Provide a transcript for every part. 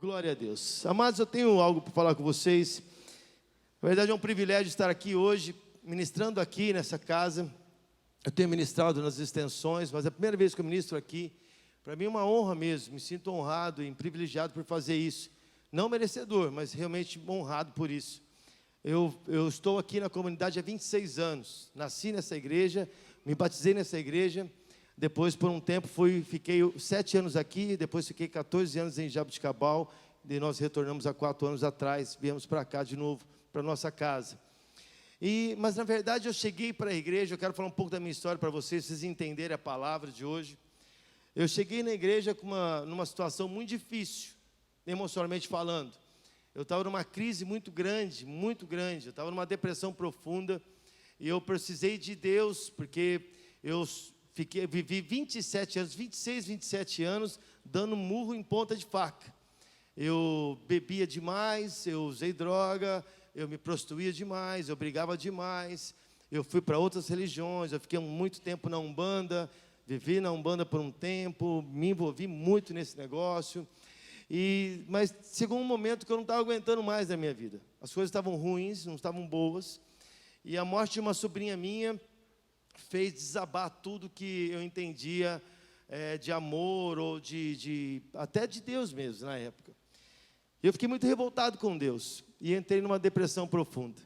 Glória a Deus. Amados, eu tenho algo para falar com vocês. Na verdade, é um privilégio estar aqui hoje, ministrando aqui nessa casa. Eu tenho ministrado nas extensões, mas é a primeira vez que eu ministro aqui. Para mim é uma honra mesmo, me sinto honrado e privilegiado por fazer isso. Não merecedor, mas realmente honrado por isso. Eu estou aqui na comunidade há 26 anos. Nasci nessa igreja, me batizei nessa igreja. Depois, por um tempo, fiquei 7 anos aqui, depois fiquei 14 anos em Jaboticabal, e nós retornamos há 4 anos atrás, viemos para cá de novo, para a nossa casa. Mas, na verdade, eu cheguei para a igreja, eu quero falar um pouco da minha história para vocês entenderem a palavra de hoje. Eu cheguei na igreja numa situação muito difícil, emocionalmente falando. Eu estava numa crise muito grande, eu estava numa depressão profunda, e eu precisei de Deus, porque eu vivi 26, 27 anos, dando murro em ponta de faca. Eu bebia demais, eu usei droga, eu me prostituía demais, eu brigava demais, eu fui para outras religiões, eu fiquei muito tempo na Umbanda, vivi na Umbanda por um tempo, me envolvi muito nesse negócio, mas chegou um momento que eu não estava aguentando mais na minha vida. As coisas estavam ruins, não estavam boas, e a morte de uma sobrinha minha fez desabar tudo que eu entendia de amor ou até de Deus mesmo na época. Eu fiquei muito revoltado com Deus e entrei numa depressão profunda.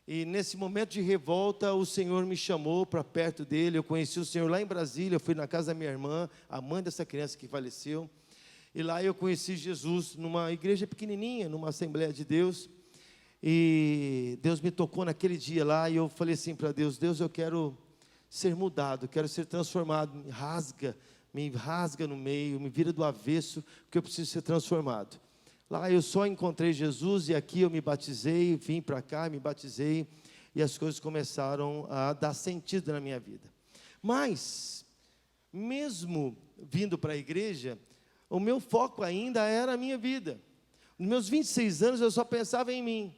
E nesse momento de revolta, o Senhor me chamou para perto dele. Eu conheci o Senhor lá em Brasília, eu fui na casa da minha irmã, a mãe dessa criança que faleceu. E lá eu conheci Jesus numa igreja pequenininha, numa Assembleia de Deus. E Deus me tocou naquele dia lá e eu falei assim para Deus: Deus, eu quero ser mudado, quero ser transformado, me rasga no meio, me vira do avesso, porque eu preciso ser transformado. Lá eu só encontrei Jesus e aqui eu me batizei, vim para cá, me batizei e as coisas começaram a dar sentido na minha vida. Mas, mesmo vindo para a igreja, o meu foco ainda era a minha vida. Nos meus 26 anos eu só pensava em mim.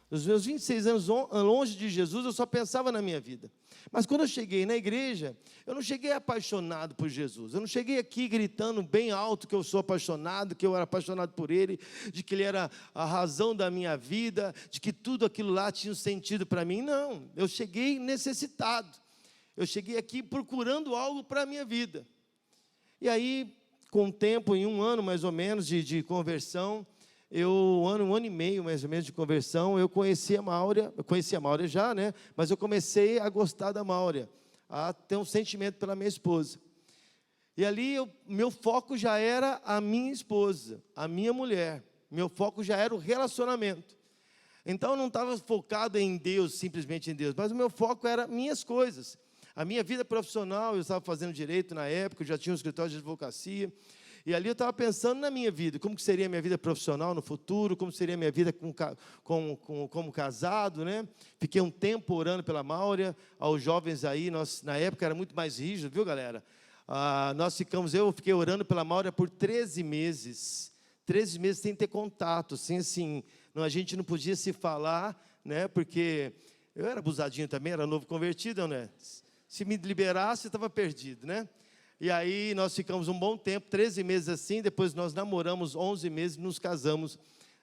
Nos meus 26 anos longe de Jesus, eu só pensava na minha vida. Mas quando eu cheguei na igreja, eu não cheguei apaixonado por Jesus. Eu não cheguei aqui gritando bem alto que eu sou apaixonado, que eu era apaixonado por Ele, de que Ele era a razão da minha vida, de que tudo aquilo lá tinha um sentido para mim. Não, eu cheguei necessitado. Eu cheguei aqui procurando algo para a minha vida. E aí, com o tempo, em um ano mais ou menos de conversão, um ano e meio mais ou menos de conversão, eu conhecia a Máurea já, né? Mas eu comecei a gostar da Máurea, a ter um sentimento pela minha esposa. E ali, meu foco já era a minha esposa, a minha mulher. Meu foco já era o relacionamento. Então, eu não estava focado em Deus, simplesmente em Deus, mas o meu foco era minhas coisas. A minha vida profissional, eu estava fazendo direito na época, eu já tinha um escritório de advocacia. E ali eu estava pensando na minha vida, como que seria a minha vida profissional no futuro, como seria a minha vida como casado, né? Fiquei um tempo orando pela Máurea, aos jovens aí, na época era muito mais rígido, viu, galera? Eu fiquei orando pela Máurea por 13 meses. 13 meses sem ter contato, a gente não podia se falar, né? Porque eu era abusadinho também, era novo convertido, né? Se me liberasse, eu estava perdido, né? E aí nós ficamos um bom tempo, 13 meses assim, depois nós namoramos 11 meses, nos casamos.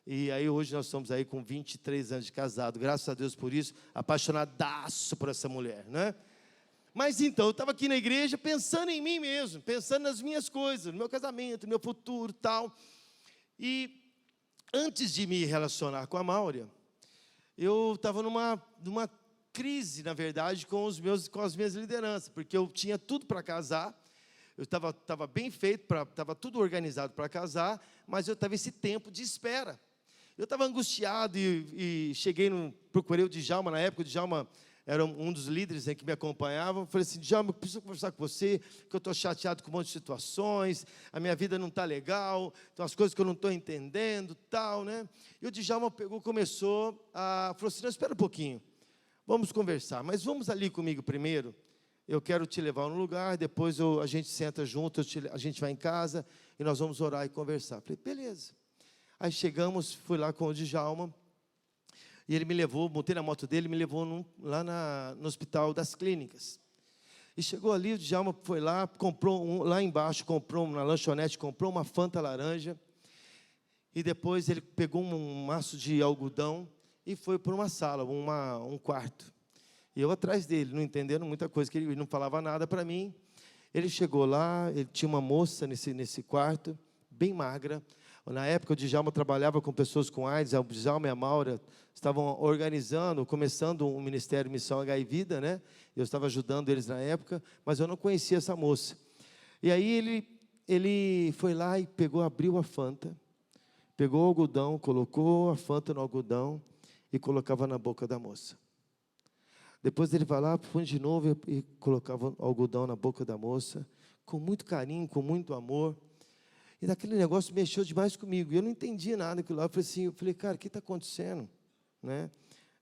E aí hoje nós estamos aí com 23 anos de casado, graças a Deus por isso, apaixonadaço por essa mulher, né? Mas então, eu estava aqui na igreja pensando em mim mesmo, pensando nas minhas coisas, no meu casamento, no meu futuro e tal. E antes de me relacionar com a Máurea, eu estava numa crise, na verdade, com as minhas lideranças, porque eu tinha tudo para casar. Eu estava bem feito, estava tudo organizado para casar, mas eu estava esse tempo de espera. Eu estava angustiado e procurei o Djalma, na época o Djalma era um dos líderes que me acompanhavam. Falei assim: Djalma, eu preciso conversar com você, que eu estou chateado com um monte de situações, a minha vida não está legal, tem umas coisas que eu não estou entendendo, tal, né? E o Djalma falou assim: não, espera um pouquinho, vamos conversar, mas vamos ali comigo primeiro. Eu quero te levar num lugar, depois a gente senta junto, a gente vai em casa e nós vamos orar e conversar. Falei, beleza. Aí chegamos, fui lá com o Djalma, e ele me levou, montei na moto dele, me levou lá no Hospital das Clínicas. E chegou ali, o Djalma foi lá, lá embaixo, na lanchonete, comprou uma Fanta laranja. E depois ele pegou um maço de algodão e foi para uma sala, um quarto. E eu atrás dele, não entendendo muita coisa, que ele não falava nada para mim. Ele chegou lá, ele tinha uma moça nesse quarto, bem magra. Na época, o Djalma trabalhava com pessoas com AIDS, o Djalma e a Maura estavam começando um ministério Missão H e Vida, né? Eu estava ajudando eles na época, mas eu não conhecia essa moça. E aí ele foi lá e abriu a Fanta, pegou o algodão, colocou a Fanta no algodão e colocava na boca da moça. Depois ele vai lá, põe de novo e colocava o algodão na boca da moça, com muito carinho, com muito amor. E daquele negócio mexeu demais comigo. E eu não entendi nada daquilo lá. Eu falei, cara, o que está acontecendo? Né?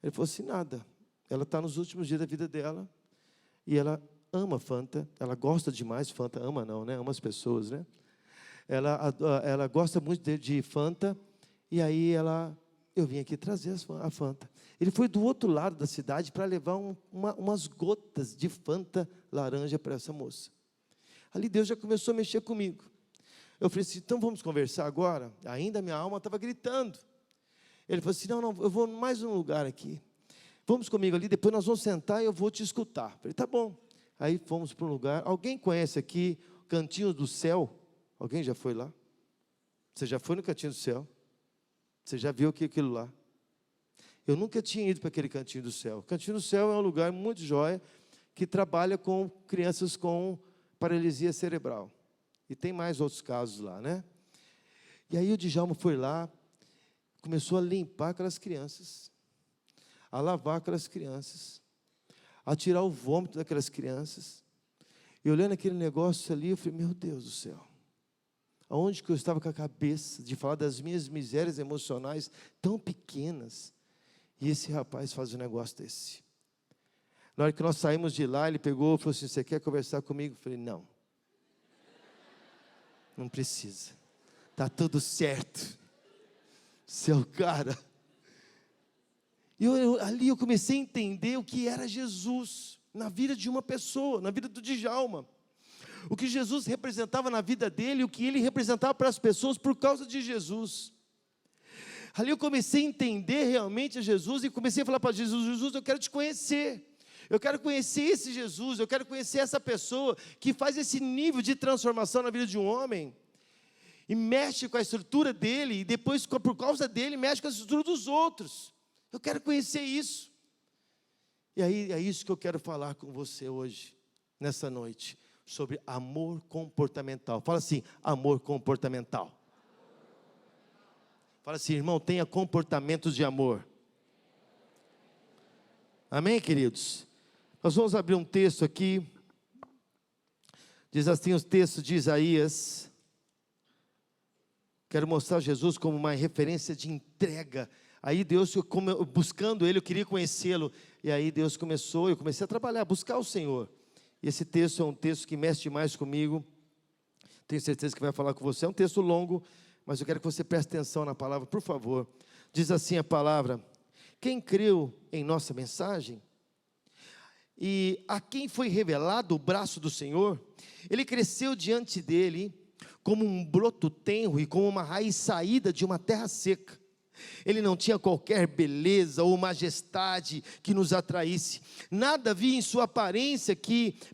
Ele falou assim, nada. Ela está nos últimos dias da vida dela e ela ama Fanta. Ela gosta demais de Fanta. Ama não, né? Ama as pessoas, né? Ela gosta muito de Fanta. E aí eu vim aqui trazer a Fanta. Ele foi do outro lado da cidade para levar umas gotas de Fanta laranja para essa moça. Ali Deus já começou a mexer comigo. Eu falei assim, então vamos conversar agora? Ainda minha alma estava gritando. Ele falou assim, não, eu vou mais um lugar aqui. Vamos comigo ali, depois nós vamos sentar e eu vou te escutar. Eu falei, tá bom. Aí fomos para um lugar. Alguém conhece aqui o Cantinho do Céu? Alguém já foi lá? Você já foi no Cantinho do Céu? Você já viu aquilo lá? Eu nunca tinha ido para aquele Cantinho do Céu. O Cantinho do Céu é um lugar muito jóia, que trabalha com crianças com paralisia cerebral. E tem mais outros casos lá, né? E aí o Djalma foi lá, começou a limpar aquelas crianças, a lavar aquelas crianças, a tirar o vômito daquelas crianças. E olhando aquele negócio ali, eu falei, meu Deus do céu, aonde que eu estava com a cabeça de falar das minhas misérias emocionais tão pequenas, e esse rapaz faz um negócio desse. Na hora que nós saímos de lá, ele pegou e falou assim, você quer conversar comigo? Eu falei, não. Não precisa. Está tudo certo. Seu cara. E ali eu comecei a entender o que era Jesus na vida de uma pessoa, na vida do Djalma. O que Jesus representava na vida dele, o que ele representava para as pessoas por causa de Jesus. Ali eu comecei a entender realmente a Jesus e comecei a falar para Jesus, Jesus, eu quero te conhecer. Eu quero conhecer esse Jesus, eu quero conhecer essa pessoa que faz esse nível de transformação na vida de um homem e mexe com a estrutura dele e depois, por causa dele, mexe com a estrutura dos outros. Eu quero conhecer isso. E aí é isso que eu quero falar com você hoje, nessa noite, sobre amor comportamental. Fala assim, amor comportamental. Fala assim, irmão, tenha comportamentos de amor. Amém, queridos? Nós vamos abrir um texto aqui, diz assim o texto de Isaías, quero mostrar Jesus como uma referência de entrega. Aí Deus, buscando Ele, eu queria conhecê-lo, e aí Deus eu comecei a trabalhar, a buscar o Senhor. E esse texto é um texto que mexe demais comigo, tenho certeza que vai falar com você, é um texto longo, mas eu quero que você preste atenção na palavra, por favor. Diz assim a palavra, quem creu em nossa mensagem? E a quem foi revelado o braço do Senhor, ele cresceu diante dele como um broto tenro e como uma raiz saída de uma terra seca. Ele não tinha qualquer beleza ou majestade que nos atraísse, nada havia em sua aparência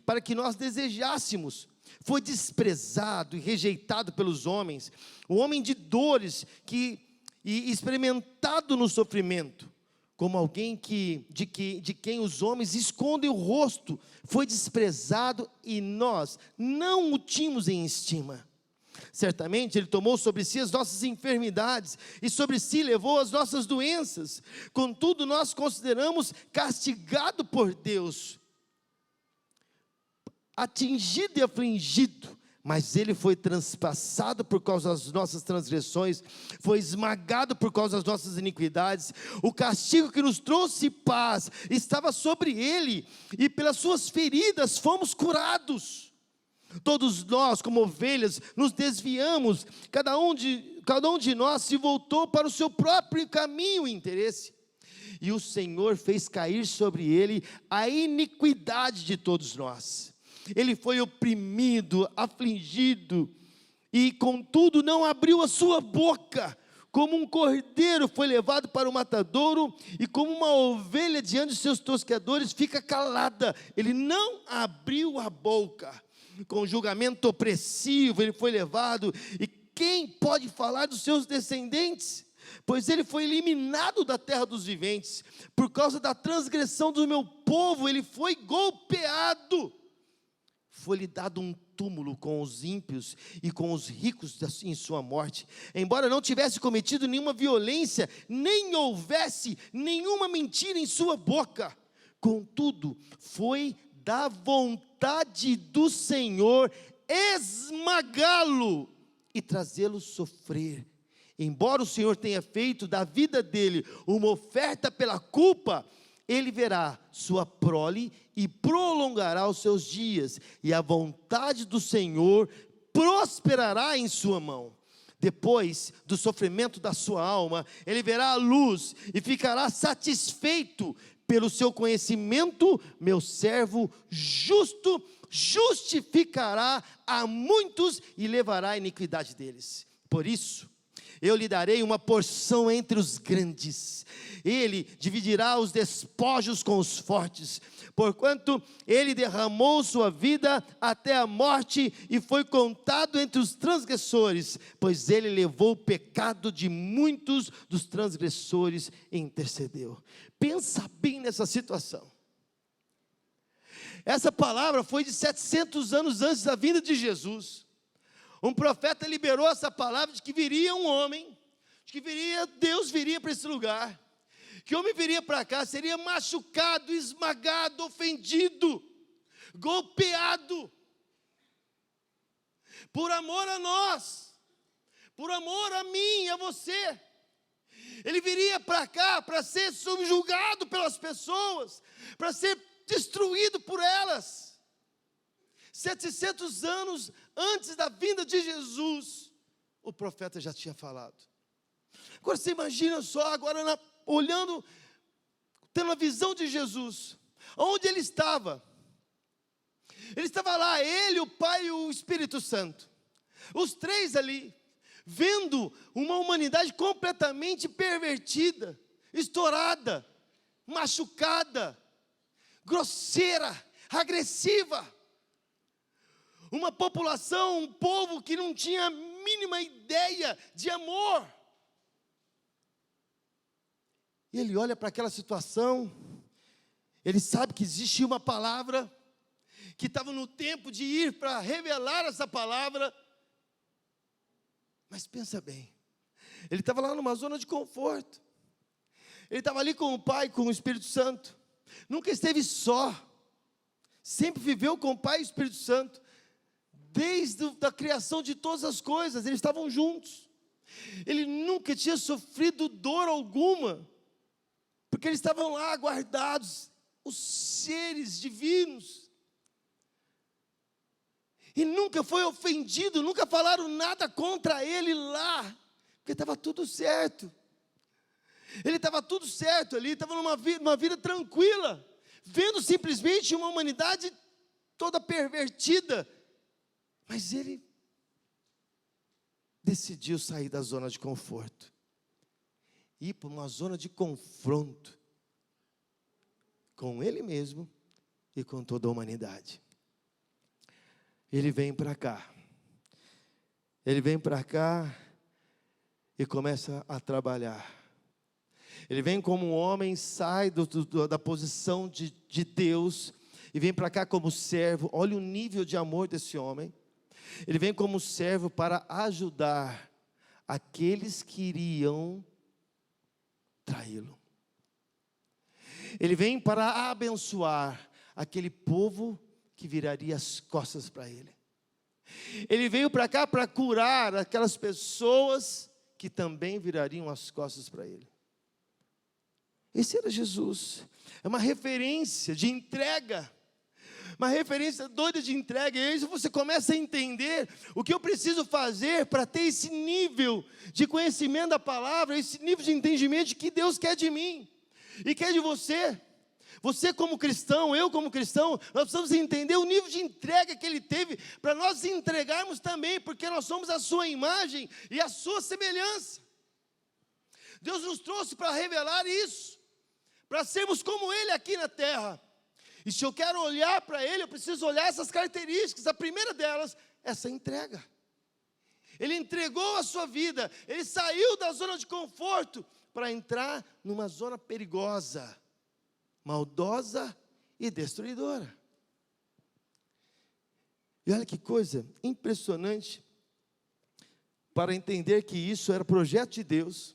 para que nós desejássemos. Foi desprezado e rejeitado pelos homens, um homem de dores e experimentado no sofrimento. Como alguém de quem os homens escondem o rosto, foi desprezado e nós não o tínhamos em estima. Certamente Ele tomou sobre si as nossas enfermidades e sobre si levou as nossas doenças. Contudo, nós consideramos castigado por Deus, atingido e afligido. Mas Ele foi transpassado por causa das nossas transgressões, foi esmagado por causa das nossas iniquidades. O castigo que nos trouxe paz estava sobre Ele, e pelas suas feridas fomos curados. Todos nós, como ovelhas, nos desviamos, cada um de nós se voltou para o seu próprio caminho e interesse. E o Senhor fez cair sobre Ele a iniquidade de todos nós. Ele foi oprimido, afligido, e contudo não abriu a sua boca. como um cordeiro foi levado para o matadouro, e como uma ovelha diante de seus tosqueadores fica calada, ele não abriu a boca. Com julgamento opressivo ele foi levado, e quem pode falar dos seus descendentes? Pois ele foi eliminado da terra dos viventes, por causa da transgressão do meu povo, ele foi golpeado. Foi-lhe dado um túmulo com os ímpios e com os ricos em sua morte, embora não tivesse cometido nenhuma violência, nem houvesse nenhuma mentira em sua boca. Contudo, foi da vontade do Senhor esmagá-lo e trazê-lo sofrer. Embora o Senhor tenha feito da vida dele uma oferta pela culpa, ele verá sua prole e prolongará os seus dias, e a vontade do Senhor prosperará em sua mão. Depois do sofrimento da sua alma, ele verá a luz e ficará satisfeito. Pelo seu conhecimento, meu servo justo justificará a muitos e levará a iniquidade deles. Por isso, eu lhe darei uma porção entre os grandes, ele dividirá os despojos com os fortes, porquanto ele derramou sua vida até a morte, e foi contado entre os transgressores, pois ele levou o pecado de muitos dos transgressores e intercedeu. Pensa bem nessa situação. Essa palavra foi de 700 anos antes da vinda de Jesus. Um profeta liberou essa palavra de que viria um homem, de que Deus viria para esse lugar, que o homem viria para cá, seria machucado, esmagado, ofendido, golpeado, por amor a nós, por amor a mim e a você. Ele viria para cá para ser subjugado pelas pessoas, para ser destruído por elas. 700 anos antes da vinda de Jesus, o profeta já tinha falado. Agora você imagina só, agora olhando, tendo a visão de Jesus, onde ele estava? Ele estava lá, ele, o Pai e o Espírito Santo, os três ali, vendo uma humanidade completamente pervertida, estourada, machucada, grosseira, agressiva. Uma população, um povo que não tinha a mínima ideia de amor. E ele olha para aquela situação, ele sabe que existia uma palavra, que estava no tempo de ir para revelar essa palavra. Mas pensa bem, ele estava lá numa zona de conforto, ele estava ali com o Pai, com o Espírito Santo, nunca esteve só, sempre viveu com o Pai e o Espírito Santo, desde a criação de todas as coisas, eles estavam juntos, ele nunca tinha sofrido dor alguma, porque eles estavam lá guardados, os seres divinos, e nunca foi ofendido, nunca falaram nada contra ele lá, porque estava tudo certo, ele estava tudo certo ali, estava numa vida tranquila, vendo simplesmente uma humanidade toda pervertida, mas ele decidiu sair da zona de conforto, ir para uma zona de confronto, com ele mesmo e com toda a humanidade. Ele vem para cá, e começa a trabalhar. Ele vem como um homem, sai da posição de Deus, e vem para cá como servo. Olha o nível de amor desse homem. Ele vem como servo para ajudar aqueles que iriam traí-lo. Ele vem para abençoar aquele povo que viraria as costas para ele. Ele veio para cá para curar aquelas pessoas que também virariam as costas para ele. Esse era Jesus. É uma referência de entrega, uma referência doida de entrega. E aí você começa a entender o que eu preciso fazer para ter esse nível de conhecimento da palavra, esse nível de entendimento de que Deus quer de mim e quer de você. Você como cristão, eu como cristão, nós precisamos entender o nível de entrega que Ele teve, para nós entregarmos também, porque nós somos a sua imagem e a sua semelhança. Deus nos trouxe para revelar isso, para sermos como Ele aqui na terra. E se eu quero olhar para Ele, eu preciso olhar essas características. A primeira delas, essa entrega. Ele entregou a sua vida, Ele saiu da zona de conforto para entrar numa zona perigosa, maldosa e destruidora. E olha que coisa impressionante, para entender que isso era projeto de Deus.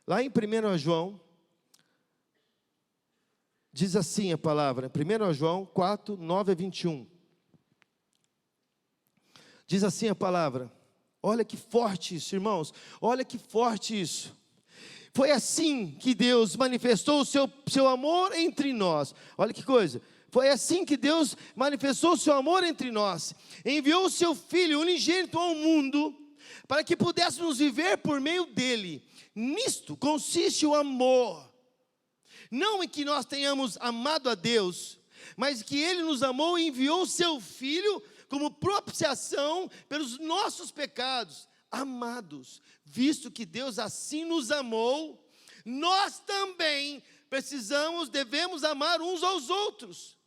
Lá em 1 João, diz assim a palavra, 1 João 4, 9 a 21. Diz assim a palavra, olha que forte isso, irmãos, olha que forte isso. Foi assim que Deus manifestou o seu amor entre nós. Olha que coisa. Foi assim que Deus manifestou o seu amor entre nós. Enviou o seu Filho unigênito ao mundo, para que pudéssemos viver por meio dele. Nisto consiste o amor. Não em que nós tenhamos amado a Deus, mas que Ele nos amou e enviou o seu Filho como propiciação pelos nossos pecados. Amados, visto que Deus assim nos amou, nós também devemos amar uns aos outros.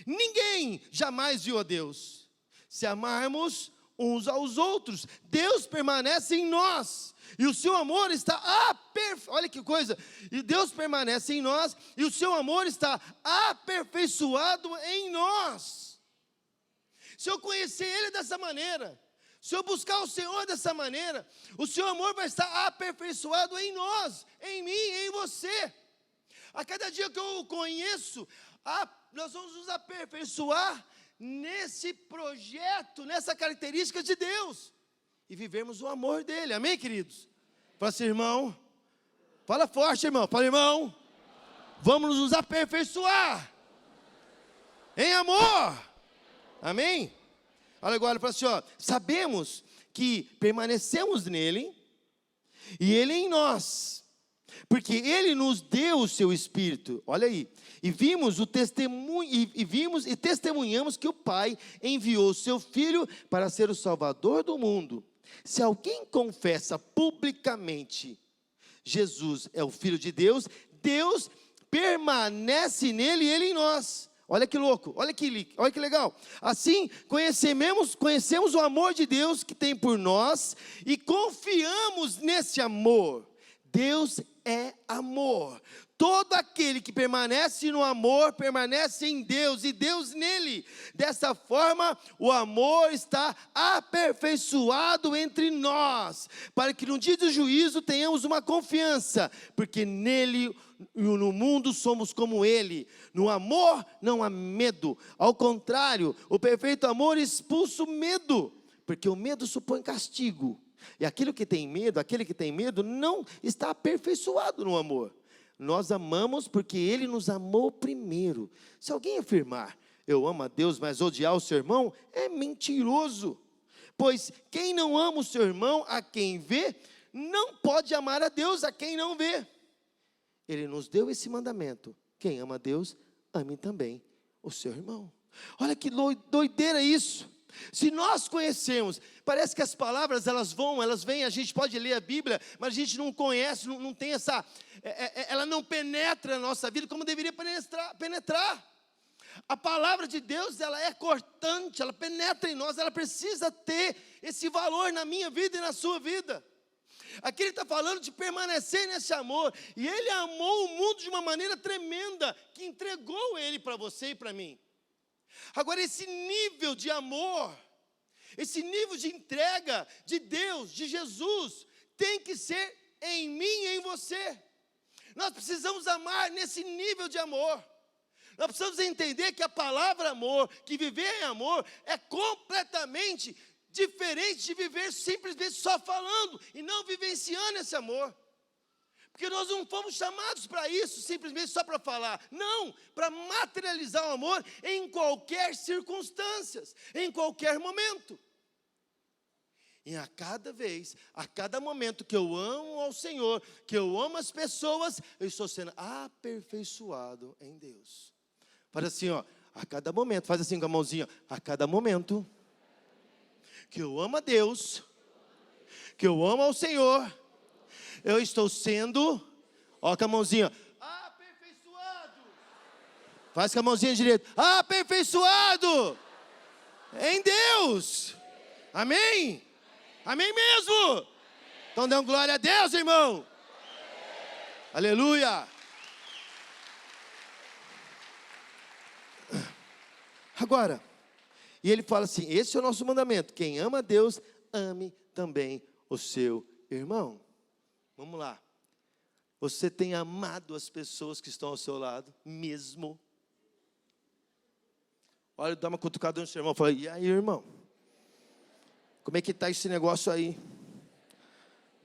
Ninguém jamais viu a Deus. Se amarmos uns aos outros, Deus permanece em nós, e o seu amor está aperfeiçoado. Olha que coisa, e Deus permanece em nós, e o seu amor está aperfeiçoado em nós. Se eu conhecer Ele dessa maneira, se eu buscar o Senhor dessa maneira, o seu amor vai estar aperfeiçoado em nós, em mim, em você. A cada dia que eu o conheço, nós vamos nos aperfeiçoar nesse projeto, nessa característica de Deus, e vivermos o amor dele, amém, queridos? Fala assim, irmão, fala forte, irmão, fala, irmão, vamos nos aperfeiçoar em amor, amém? Olha agora, fala assim, ó, sabemos que permanecemos nele, e ele em nós, porque Ele nos deu o seu Espírito. Olha aí. E vimos e testemunhamos que o Pai enviou o seu Filho para ser o Salvador do mundo. Se alguém confessa publicamente Jesus é o Filho de Deus, Deus permanece nele e Ele em nós. Olha que louco, olha que legal. Assim, conhecemos o amor de Deus que tem por nós e confiamos nesse amor. Deus é amor. Todo aquele que permanece no amor, permanece em Deus e Deus nele. Dessa forma, o amor está aperfeiçoado entre nós, para que no dia do juízo tenhamos uma confiança, porque nele e no mundo somos como ele. No amor não há medo, ao contrário, o perfeito amor expulsa o medo, porque o medo supõe castigo. E aquele que tem medo não está aperfeiçoado no amor. Nós amamos porque Ele nos amou primeiro. Se alguém afirmar, eu amo a Deus, mas odiar o seu irmão, é mentiroso. Pois quem não ama o seu irmão, a quem vê, não pode amar a Deus, a quem não vê. Ele nos deu esse mandamento: quem ama a Deus, ame também o seu irmão. Olha que doideira isso. Se nós conhecemos, parece que as palavras elas vêm, a gente pode ler a Bíblia, mas a gente não conhece, não tem essa, ela não penetra na nossa vida como deveria penetrar. A palavra de Deus, ela é cortante, ela penetra em nós, ela precisa ter esse valor na minha vida e na sua vida. Aqui ele está falando de permanecer nesse amor, e ele amou o mundo de uma maneira tremenda, que entregou ele para você e para mim. Agora, esse nível de amor, esse nível de entrega de Deus, de Jesus, tem que ser em mim e em você. Nós precisamos amar nesse nível de amor. Nós precisamos entender que a palavra amor, que viver em amor, é completamente diferente de viver simplesmente só falando e não vivenciando esse amor. Porque nós não fomos chamados para isso, simplesmente só para falar. Não, para materializar o amor em qualquer circunstância, em qualquer momento. E a cada momento que eu amo ao Senhor, que eu amo as pessoas, eu estou sendo aperfeiçoado em Deus. Faz assim, ó, a cada momento, faz assim com a mãozinha, a cada momento que eu amo a Deus, que eu amo ao Senhor, Eu estou sendo, ó com a mãozinha, aperfeiçoado. Faz com a mãozinha direita, aperfeiçoado em Deus. Amém? Amém mesmo? Então dê glória a Deus, irmão. Aleluia. Agora, e ele fala assim, esse é o nosso mandamento, quem ama a Deus, ame também o seu irmão. Vamos lá. Você tem amado as pessoas que estão ao seu lado, mesmo? Olha, dá uma cutucada no seu irmão e fala, e aí, irmão? Como é que está esse negócio aí?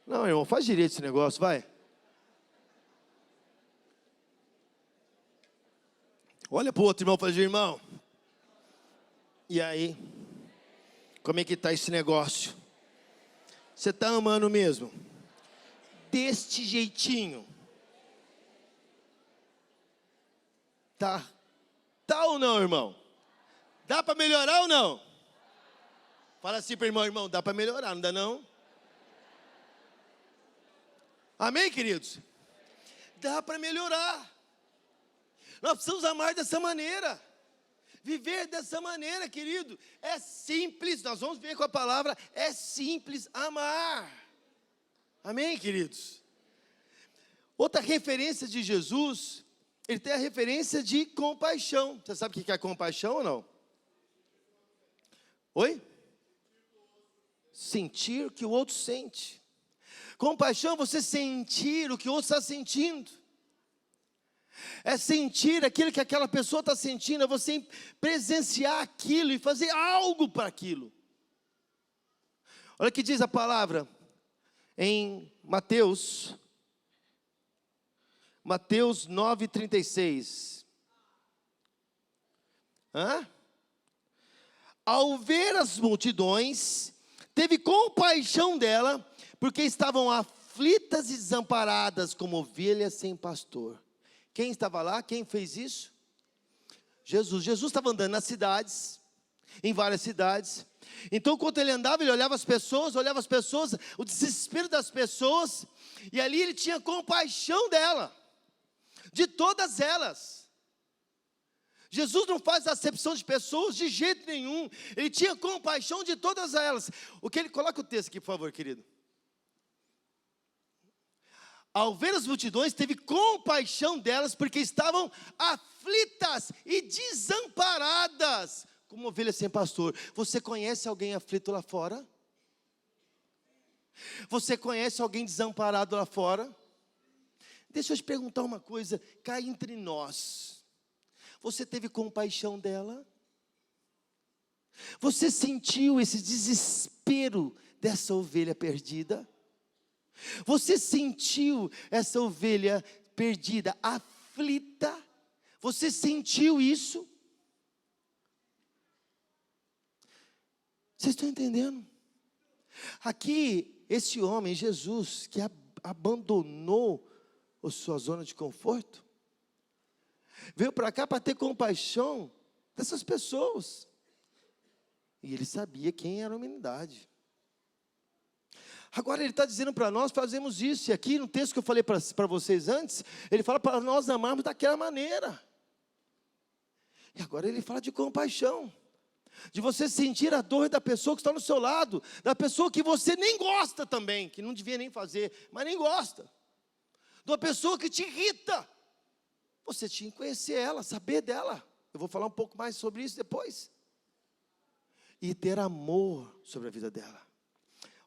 Não, irmão, faz direito esse negócio, vai. Olha para o outro irmão e fala, irmão, e aí? Como é que está esse negócio? Você está amando mesmo? Deste jeitinho? Tá ou não, irmão? Dá para melhorar ou não? Fala assim para o irmão, irmão, dá para melhorar, não dá não? Amém, queridos? Dá para melhorar. Nós precisamos amar dessa maneira. Viver dessa maneira, querido. É simples, nós vamos ver com a palavra, é simples amar. Amém, queridos? Outra referência de Jesus, ele tem a referência de compaixão. Você sabe o que é compaixão ou não? Oi? Sentir o que o outro sente. Compaixão é você sentir o que o outro está sentindo. É sentir aquilo que aquela pessoa está sentindo, é você presenciar aquilo e fazer algo para aquilo. Olha o que diz a palavra em Mateus 9:36. Ao ver as multidões, teve compaixão dela, porque estavam aflitas e desamparadas como ovelhas sem pastor. Quem estava lá? Quem fez isso? Jesus. Jesus estava andando nas cidades, em várias cidades. Então, quando ele andava, ele olhava as pessoas, o desespero das pessoas, e ali ele tinha compaixão dela, de todas elas. Jesus não faz acepção de pessoas de jeito nenhum. Ele tinha compaixão de todas elas. O que ele coloca o texto aqui, por favor, querido. Ao ver as multidões, teve compaixão delas, porque estavam aflitas e desamparadas, como ovelhas sem pastor. Você conhece alguém aflito lá fora? Você conhece alguém desamparado lá fora? Deixa eu te perguntar uma coisa, cá entre nós. Você teve compaixão dela? Você sentiu esse desespero dessa ovelha perdida? Você sentiu essa ovelha perdida, aflita? Você sentiu isso? Vocês estão entendendo? Aqui, esse homem, Jesus, que abandonou a sua zona de conforto, veio para cá para ter compaixão dessas pessoas. E ele sabia quem era a humanidade. Agora ele está dizendo para nós fazemos isso. E aqui no texto que eu falei para vocês antes, ele fala para nós amarmos daquela maneira. E agora ele fala de compaixão. De você sentir a dor da pessoa que está no seu lado, da pessoa que você nem gosta também, que não devia nem fazer, mas nem gosta. De uma pessoa que te irrita. Você tinha que conhecer ela, saber dela. Eu vou falar um pouco mais sobre isso depois. E ter amor sobre a vida dela.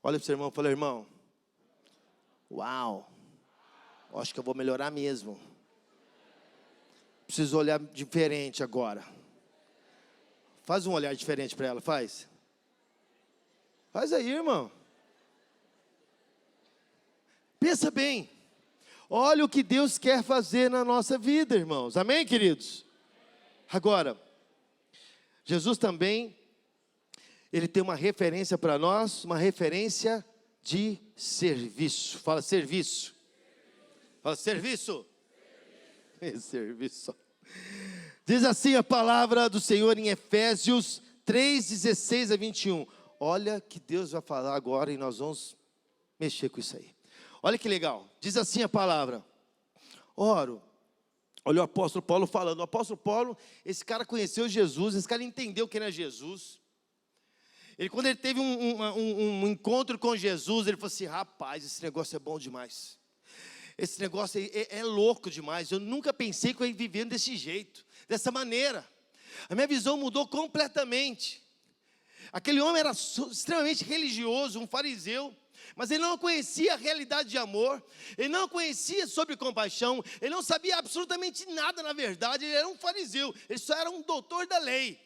Olha para o seu irmão e fala, irmão, uau, acho que eu vou melhorar mesmo. Preciso olhar diferente agora. Faz um olhar diferente para ela, faz. Faz aí, irmão. Pensa bem. Olha o que Deus quer fazer na nossa vida, irmãos. Amém, queridos? Agora, Jesus também, ele tem uma referência para nós, uma referência de serviço. Fala serviço. Fala serviço. Serviço. Diz assim a palavra do Senhor em Efésios 3:16-21. Olha que Deus vai falar agora e nós vamos mexer com isso aí. Olha que legal, diz assim a palavra: oro. Olha o apóstolo Paulo falando. O apóstolo Paulo, esse cara conheceu Jesus, esse cara entendeu quem era Jesus. Quando ele teve um encontro com Jesus, ele falou assim: rapaz, esse negócio é bom demais. Esse negócio é louco demais. Eu nunca pensei que eu ia viver desse jeito, dessa maneira. A minha visão mudou completamente. Aquele homem era extremamente religioso, um fariseu, mas ele não conhecia a realidade de amor, ele não conhecia sobre compaixão, ele não sabia absolutamente nada na verdade. Ele era um fariseu, ele só era um doutor da lei.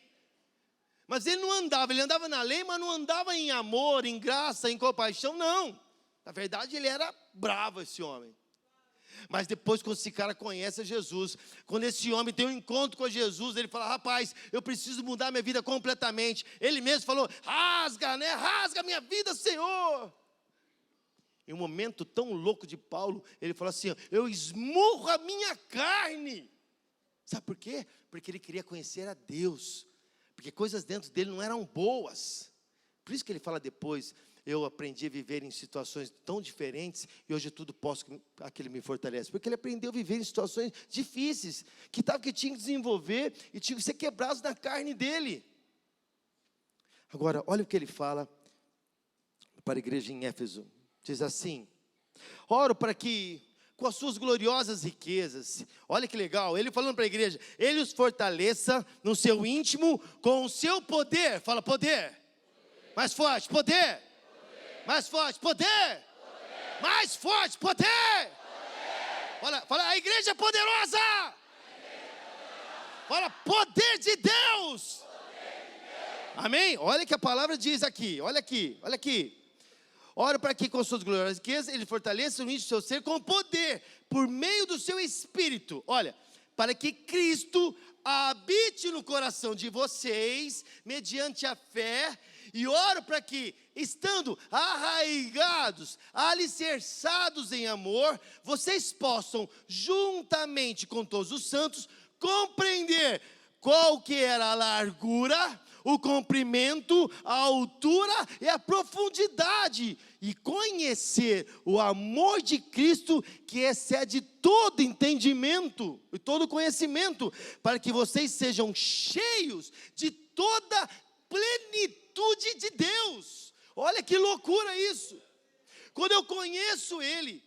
Mas ele andava na lei, mas não andava em amor, em graça, em compaixão, não. Na verdade ele era bravo, esse homem. Mas depois, quando esse cara conhece Jesus, quando esse homem tem um encontro com Jesus, ele fala: rapaz, eu preciso mudar minha vida completamente. Ele mesmo falou: rasga, né? Rasga minha vida, Senhor. Em um momento tão louco de Paulo, ele falou assim: eu esmurro a minha carne. Sabe por quê? Porque ele queria conhecer a Deus, porque coisas dentro dele não eram boas. Por isso que ele fala depois: eu aprendi a viver em situações tão diferentes, e hoje tudo posso aquele me fortalece. Porque ele aprendeu a viver em situações difíceis, que tinha que desenvolver, e tinha que ser quebrados na carne dele. Agora, olha o que ele fala para a igreja em Éfeso. Diz assim: oro para que, com as suas gloriosas riquezas, olha que legal, ele falando para a igreja, ele os fortaleça no seu íntimo, com o seu poder. Fala: poder. Mais forte: poder. Mais forte: poder. Mais forte: poder. Fala: a igreja é poderosa. Fala: poder de Deus. Amém? Olha que a palavra diz aqui, olha aqui. Ora para que, com suas gloriosas riquezas, ele fortaleça o início do seu ser com poder, por meio do seu Espírito. Olha, para que Cristo habite no coração de vocês, mediante a fé. E oro para que, estando arraigados, alicerçados em amor, vocês possam, juntamente com todos os santos, compreender qual que era a largura, o comprimento, a altura e a profundidade, e conhecer o amor de Cristo, que excede todo entendimento e todo conhecimento, para que vocês sejam cheios de toda plenitude de Deus. Olha que loucura isso! Quando eu conheço Ele,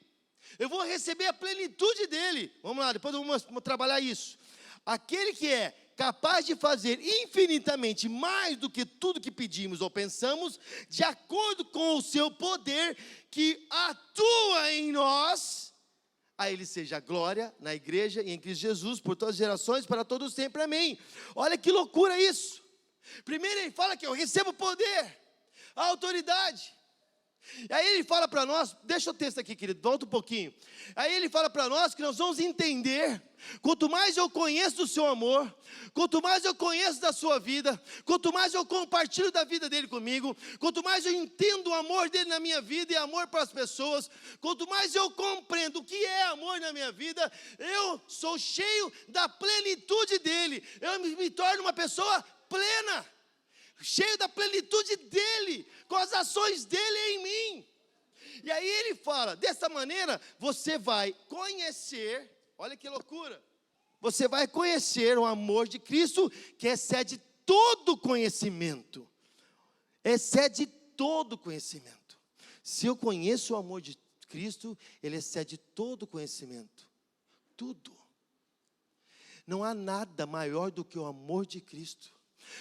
eu vou receber a plenitude dEle. Vamos lá, depois vamos trabalhar isso. Aquele que é capaz de fazer infinitamente mais do que tudo que pedimos ou pensamos, de acordo com o seu poder que atua em nós, a Ele seja a glória na igreja e em Cristo Jesus, por todas as gerações, para todos sempre, amém. Olha que loucura isso. Primeiro ele fala que eu recebo poder, a autoridade. Aí ele fala para nós, deixa o texto aqui, querido, volta um pouquinho. Aí ele fala para nós que nós vamos entender, quanto mais eu conheço do seu amor, quanto mais eu conheço da sua vida, quanto mais eu compartilho da vida dele comigo, quanto mais eu entendo o amor dele na minha vida e amor para as pessoas, quanto mais eu compreendo o que é amor na minha vida, eu sou cheio da plenitude dele, eu me torno uma pessoa plena, cheio da plenitude dele, com as ações dele em mim. E aí ele fala, dessa maneira você vai conhecer, olha que loucura, você vai conhecer o amor de Cristo, que excede todo conhecimento, excede todo conhecimento. Se eu conheço o amor de Cristo, ele excede todo conhecimento, tudo. Não há nada maior do que o amor de Cristo.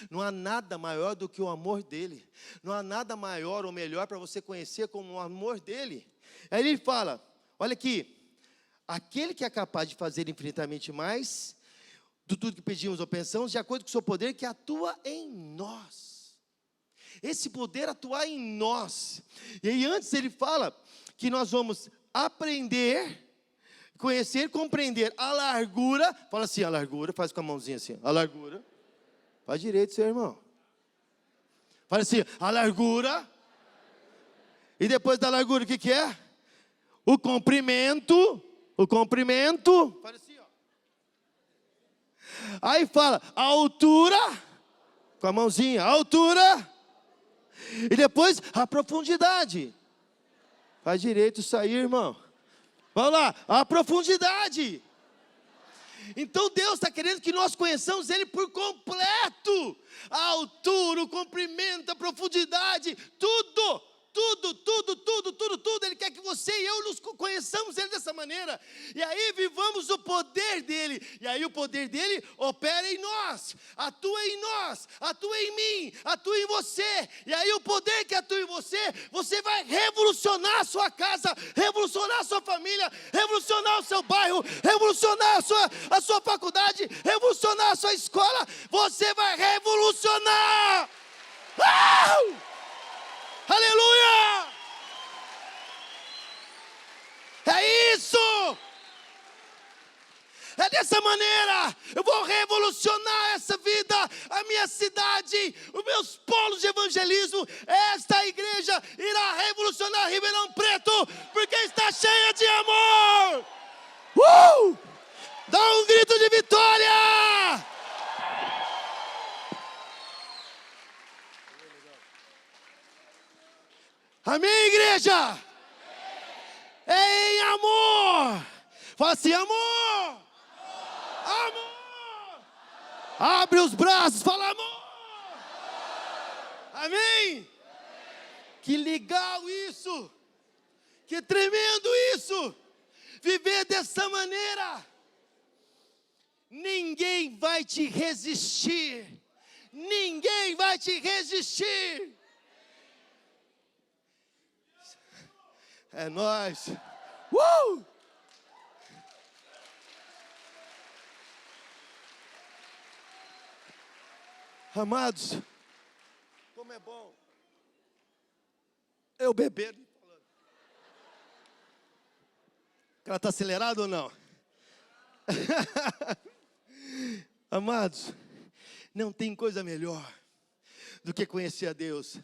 Não há nada maior do que o amor dele. Não há nada maior ou melhor para você conhecer como o amor dele. Aí ele fala, olha aqui, aquele que é capaz de fazer infinitamente mais do tudo que pedimos ou pensamos, de acordo com o seu poder que atua em nós. Esse poder atuar em nós. E aí antes ele fala que nós vamos aprender, conhecer, compreender a largura. Fala assim, a largura, faz com a mãozinha assim, a largura. Faz direito, seu irmão. Fala assim, a largura. E depois da largura, o que é? O comprimento. O comprimento. Fala assim, ó. Aí fala, a altura. Com a mãozinha, a altura. E depois, a profundidade. Faz direito isso aí, irmão. Vamos lá, a profundidade. Então Deus está querendo que nós conheçamos Ele por completo. A altura, o comprimento, a profundidade, tudo. Ele quer que você e eu nos conheçamos Ele dessa maneira. E aí vivamos o poder dEle. E aí o poder dEle opera em nós, atua em nós, atua em mim, atua em você. E aí o poder que atua em você, você vai revolucionar a sua casa, revolucionar a sua família, revolucionar o seu bairro, revolucionar a sua faculdade, revolucionar a sua escola. Você vai revolucionar. Aleluia! É isso! É dessa maneira, eu vou revolucionar essa vida, a minha cidade, os meus polos de evangelismo. Esta igreja irá revolucionar Ribeirão Preto, porque está cheia de amor. Dá um grito de vitória! Amém, igreja? É em amor. Fala assim, amor. Amor. Abre os braços, fala amor. Amém? Que legal isso. Que tremendo isso. Viver dessa maneira. Ninguém vai te resistir. Ninguém vai te resistir. É nóis. Amados, como é bom eu beber. Ela está acelerada ou não? Amados, não tem coisa melhor do que conhecer a Deus.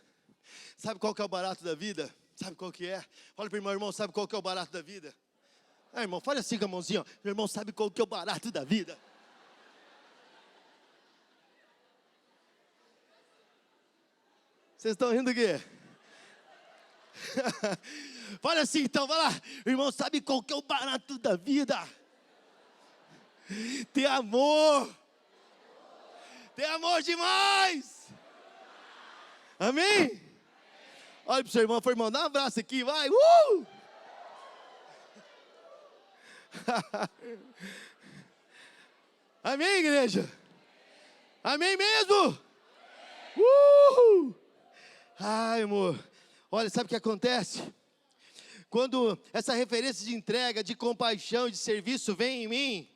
Sabe qual que é o barato da vida? Sabe qual que é? Olha para o irmão, sabe qual que é o barato da vida? Irmão, fale assim com a mãozinha. Meu irmão, sabe qual que é o barato da vida? Vocês estão rindo do quê? Fala assim então, vai lá. Irmão, sabe qual que é o barato da vida? Ter amor. Ter amor demais. Amém? Olha para o seu irmão, irmão, dá um abraço aqui, vai. Amém, igreja? Amém mesmo? Ai, amor. Olha, sabe o que acontece? Quando essa referência de entrega, de compaixão, de serviço vem em mim,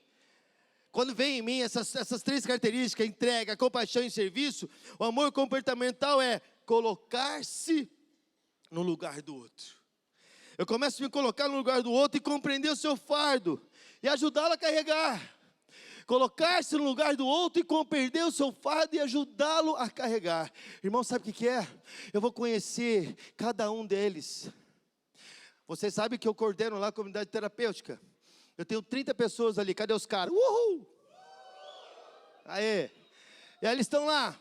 quando vem em mim essas três características, entrega, compaixão e serviço, o amor comportamental é colocar-se no lugar do outro. Eu começo a me colocar no lugar do outro e compreender o seu fardo e ajudá-lo a carregar. Colocar-se no lugar do outro e compreender o seu fardo e ajudá-lo a carregar. Irmão, sabe o que é? Eu vou conhecer cada um deles. Vocês sabem que eu coordeno lá a comunidade terapêutica. Eu tenho 30 pessoas ali, cadê os caras? Aê! E aí eles estão lá.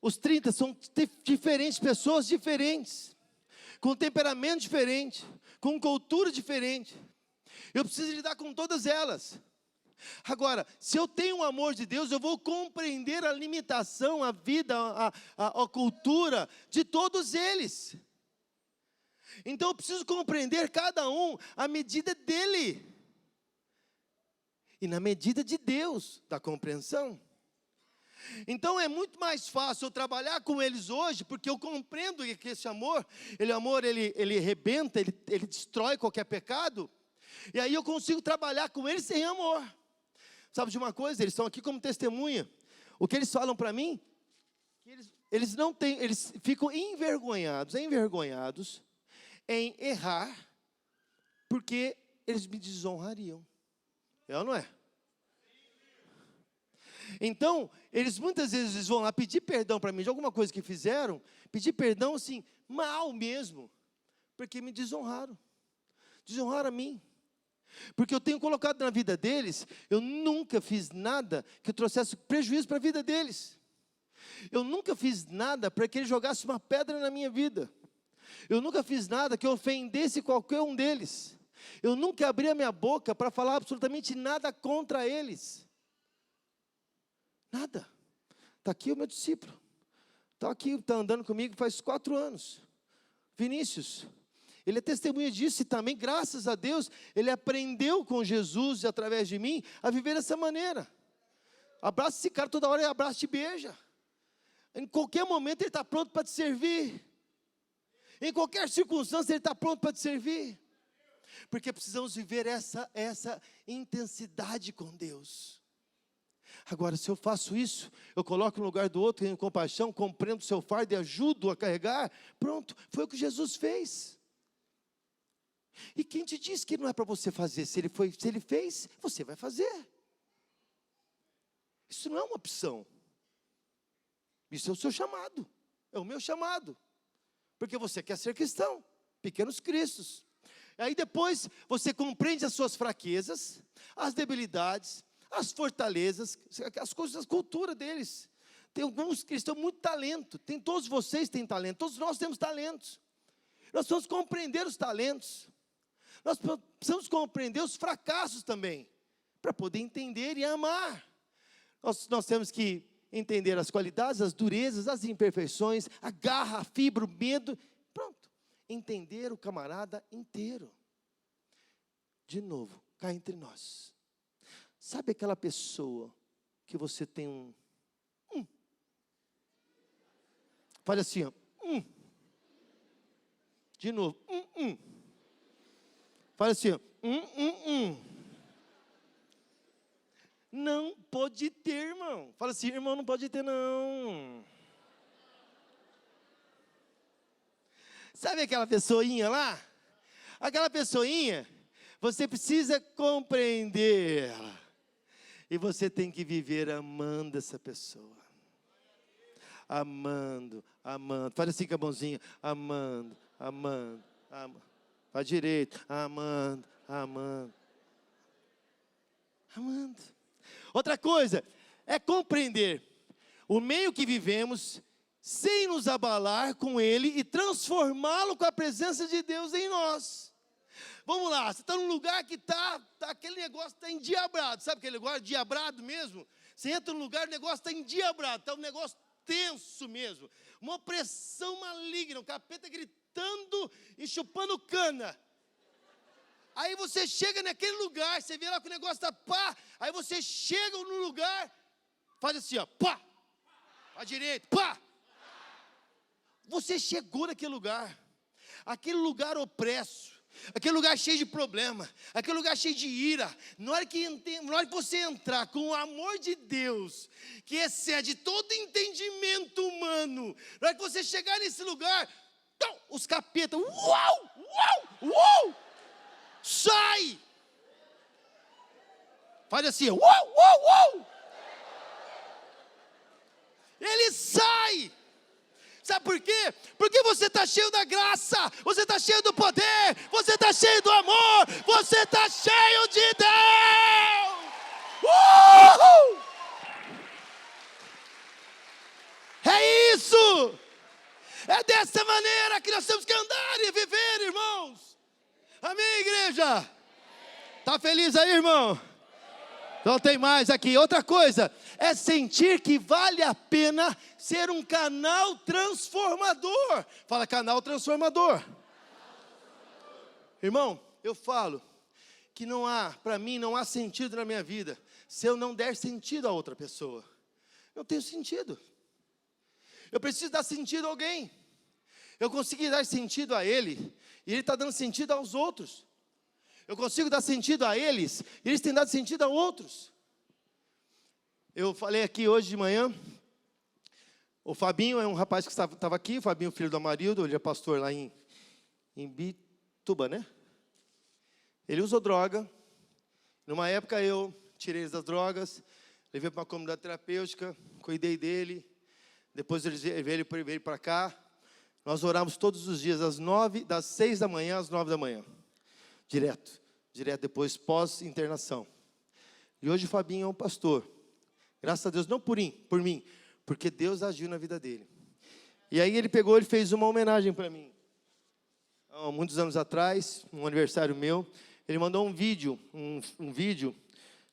Os 30 são diferentes, pessoas diferentes, com temperamento diferente, com cultura diferente. Eu preciso lidar com todas elas. Agora, se eu tenho o amor de Deus, eu vou compreender a limitação, a vida, a cultura de todos eles. Então eu preciso compreender cada um à medida dele. E na medida de Deus, da compreensão. Então é muito mais fácil eu trabalhar com eles hoje, porque eu compreendo que esse amor, ele rebenta, ele destrói qualquer pecado, e aí eu consigo trabalhar com eles sem amor. Sabe de uma coisa? Eles estão aqui como testemunha. O que eles falam para mim, eles ficam envergonhados em errar, porque eles me desonrariam. É ou não é? Então, eles muitas vezes vão lá pedir perdão para mim de alguma coisa que fizeram, pedir perdão assim, mal mesmo, porque me desonraram a mim. Porque eu tenho colocado na vida deles, eu nunca fiz nada que trouxesse prejuízo para a vida deles. Eu nunca fiz nada para que eles jogassem uma pedra na minha vida. Eu nunca fiz nada que ofendesse qualquer um deles. Eu nunca abri a minha boca para falar absolutamente nada contra eles. Nada. Está aqui o meu discípulo. Está andando comigo faz 4 anos. Vinícius. Ele é testemunha disso e também, graças a Deus, ele aprendeu com Jesus, através de mim, a viver dessa maneira. Abraça esse cara toda hora, ele abraça e te beija. Em qualquer momento ele está pronto para te servir. Em qualquer circunstância ele está pronto para te servir. Porque precisamos viver essa intensidade com Deus. Agora, se eu faço isso, eu coloco no lugar do outro, tenho compaixão, compreendo o seu fardo e ajudo a carregar, pronto, foi o que Jesus fez. E quem te disse que não é para você fazer? Se ele fez, você vai fazer. Isso não é uma opção. Isso é o seu chamado, é o meu chamado. Porque você quer ser cristão, pequenos cristos. Aí depois você compreende as suas fraquezas, as debilidades, as fortalezas, as coisas, a cultura deles. Tem alguns que estão muito talento, todos vocês têm talento, todos nós temos talentos. Nós precisamos compreender os talentos. Nós precisamos compreender os fracassos também, para poder entender e amar. Nós temos que entender as qualidades, as durezas, as imperfeições, a garra, a fibra, o medo. Pronto. Entender o camarada inteiro. De novo, cá entre nós. Sabe aquela pessoa que você tem um. Fale assim, ó. De novo. Fala assim, ó. Não pode ter, irmão. Fala assim, irmão, não pode ter, não. Sabe aquela pessoinha lá? Aquela pessoinha, você precisa compreender ela. E você tem que viver amando essa pessoa. Amando. Fala assim com a mãozinha. Amando. Para direito. Amando. Outra coisa é compreender o meio que vivemos sem nos abalar com ele e transformá-lo com a presença de Deus em nós. Vamos lá, você está num lugar que aquele negócio está endiabrado, sabe aquele negócio endiabrado mesmo? Você entra num lugar, o negócio está endiabrado, está um negócio tenso mesmo, uma opressão maligna, o capeta gritando e chupando cana. Aí você chega naquele lugar, você vê lá que o negócio está pá, aí você chega no lugar, faz assim, ó, pá, à direita, pá. Você chegou naquele lugar opresso, aquele lugar cheio de problema, aquele lugar cheio de ira. Na hora que você entrar com o amor de Deus, que excede todo entendimento humano, na hora que você chegar nesse lugar, os capetas, uau, sai! Faz assim, uau! Ele sai! Sabe por quê? Porque você está cheio da graça, você está cheio do poder, você está cheio do amor, você está cheio de Deus! É isso! É dessa maneira que nós temos que andar e viver, irmãos! Amém, igreja? Está feliz aí, irmão? Então tem mais aqui. Outra coisa é sentir que vale a pena ser um canal transformador. Fala, canal transformador. Irmão, eu falo que para mim não há sentido na minha vida se eu não der sentido a outra pessoa. Não tem sentido. Eu preciso dar sentido a alguém. Eu consigo dar sentido a ele e ele está dando sentido aos outros. Eu consigo dar sentido a eles e eles têm dado sentido a outros. Eu falei aqui hoje de manhã, o Fabinho é um rapaz que estava aqui, o Fabinho, filho do Amarildo, ele é pastor lá em Bituba, né? Ele usou droga. Numa época eu tirei ele das drogas, levei para uma comunidade terapêutica, cuidei dele. Depois ele veio para cá. Nós oramos todos os dias, das 6 da manhã às 9 da manhã. Direto depois, pós-internação. E hoje o Fabinho é um pastor. Graças a Deus, não por mim, porque Deus agiu na vida dele. E aí ele fez uma homenagem para mim. há muitos anos atrás, um aniversário meu, ele mandou um vídeo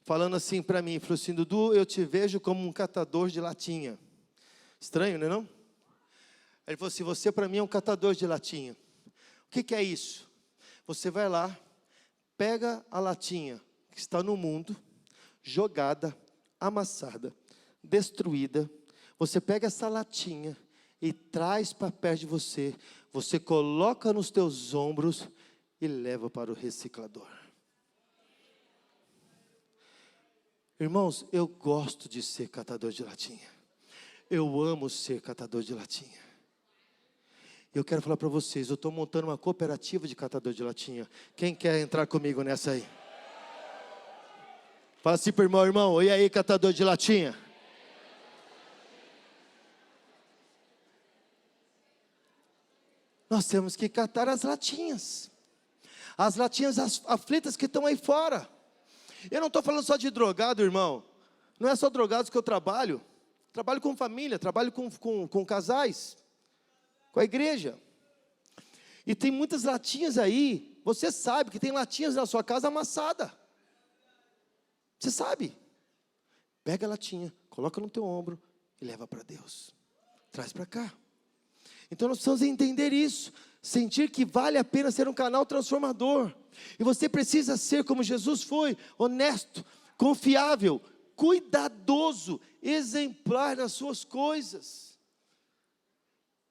falando assim para mim, falou assim: Dudu, eu te vejo como um catador de latinha. Estranho, né não? Ele falou assim: você para mim é um catador de latinha. O que é isso? Você vai lá, pega a latinha que está no mundo, jogada, amassada, destruída. Você pega essa latinha e traz para perto de você. Você coloca nos teus ombros e leva para o reciclador. Irmãos, eu gosto de ser catador de latinha. Eu amo ser catador de latinha. Eu quero falar para vocês, eu estou montando uma cooperativa de catador de latinha. Quem quer entrar comigo nessa aí? Fala assim para o irmão: irmão, e aí, catador de latinha? Nós temos que catar as latinhas aflitas que estão aí fora. Eu não estou falando só de drogado, irmão. Não é só drogados que eu trabalho. Trabalho com família, trabalho com casais, com a igreja. E tem muitas latinhas aí. Você sabe que tem latinhas na sua casa amassada. Você sabe. Pega a latinha, coloca no teu ombro e leva para Deus. Traz para cá. Então nós precisamos entender isso. Sentir que vale a pena ser um canal transformador. E você precisa ser como Jesus foi: honesto, confiável, cuidadoso, exemplar nas suas coisas.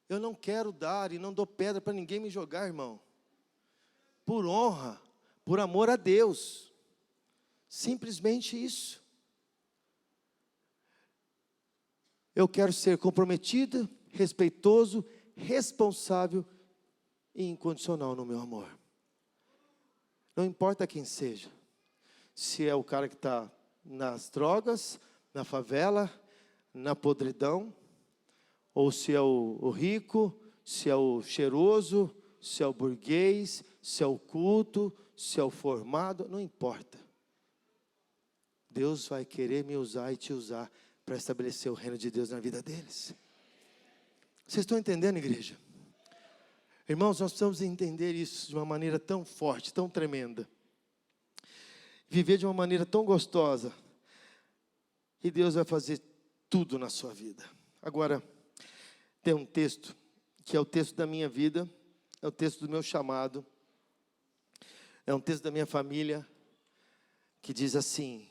Eu não quero dar e não dou pedra para ninguém me jogar, irmão. Por honra, por amor a Deus. Simplesmente isso. Eu quero ser comprometido, respeitoso, responsável e incondicional no meu amor. Não importa quem seja. Se é o cara que está nas drogas, na favela, na podridão, ou se é o rico, se é o cheiroso, se é o burguês, se é o culto, se é o formado, não importa. Deus vai querer me usar e te usar para estabelecer o reino de Deus na vida deles. Vocês estão entendendo, igreja? Irmãos, nós precisamos entender isso de uma maneira tão forte, tão tremenda. Viver de uma maneira tão gostosa. E Deus vai fazer tudo na sua vida. Agora, tem um texto, que é o texto da minha vida, é o texto do meu chamado, é um texto da minha família, que diz assim,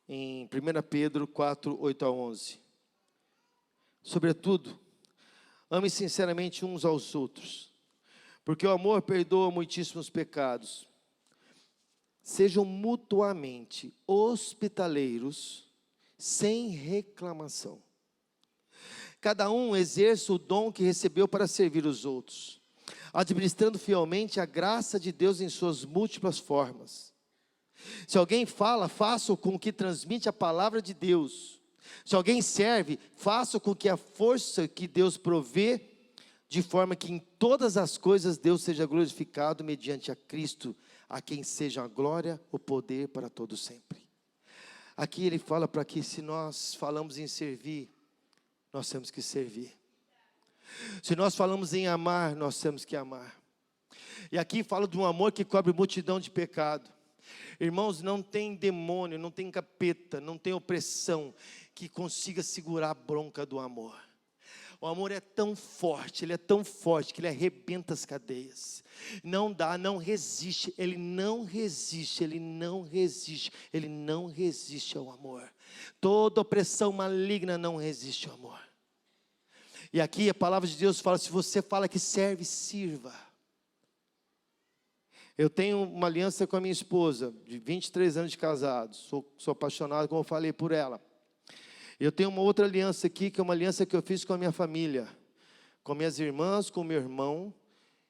em 1 Pedro 4, 8 a 11. Sobretudo, ame sinceramente uns aos outros, porque o amor perdoa muitíssimos pecados. Sejam mutuamente hospitaleiros, sem reclamação. Cada um exerça o dom que recebeu para servir os outros, administrando fielmente a graça de Deus em suas múltiplas formas. Se alguém fala, faça-o com o que transmite a palavra de Deus. Se alguém serve, faça-o com que a força que Deus provê, de forma que em todas as coisas Deus seja glorificado mediante a Cristo, a quem seja a glória, o poder para todo sempre. Aqui ele fala para que se nós falamos em servir, nós temos que servir. Se nós falamos em amar, nós temos que amar. E aqui fala de um amor que cobre multidão de pecado. Irmãos, não tem demônio, não tem capeta, não tem opressão que consiga segurar a bronca do amor. O amor é tão forte, ele é tão forte que ele arrebenta as cadeias. Não dá, não resiste, ele não resiste, ele não resiste, ele não resiste ao amor. Toda opressão maligna não resiste ao amor. E aqui a palavra de Deus fala: se você fala que serve, sirva. Eu tenho uma aliança com a minha esposa, de 23 anos de casado, sou apaixonado, como eu falei, por ela. Eu tenho uma outra aliança aqui, que é uma aliança que eu fiz com a minha família, com minhas irmãs, com meu irmão